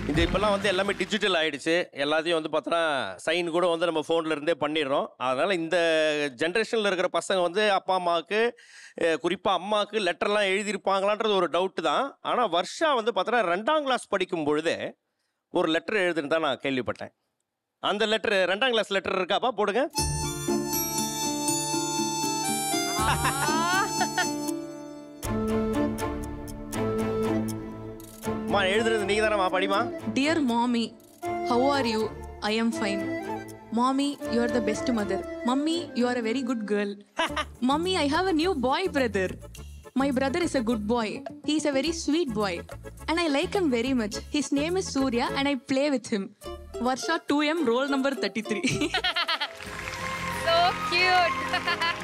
இந்த இப்போல்லாம் வந்து எல்லாமே டிஜிட்டல் ஆகிடுச்சு. எல்லாத்தையும் வந்து பார்த்தோன்னா சைன் கூட வந்து நம்ம ஃபோனில் இருந்தே பண்ணிடுறோம். அதனால் இந்த ஜென்ரேஷனில் இருக்கிற பசங்க வந்து அப்பா அம்மாவுக்கு குறிப்பாக அம்மாவுக்கு லெட்டர்லாம் எழுதியிருப்பாங்களான்றது ஒரு டவுட்டு தான். ஆனால் வர்ஷா வந்து பார்த்தோன்னா 2ஆம் கிளாஸ் படிக்கும் பொழுதே ஒரு லெட்டர் எழுதுன்னு தான் நான் கேள்விப்பட்டேன். அந்த லெட்டர் 2ஆம் கிளாஸ் லெட்டர் இருக்காப்பா? போடுங்க. மா எழுதுறது நீங்க தானே படிமா? Dear mommy, how are you? I am fine. Mommy, you are the best mother. Mummy, you are a very good girl. Mummy, I have a new boy brother. My brother is a good boy. He is a very sweet boy. And I like him very much. His name is Surya and I play with him. Varsha 2M, roll number 33. So cute.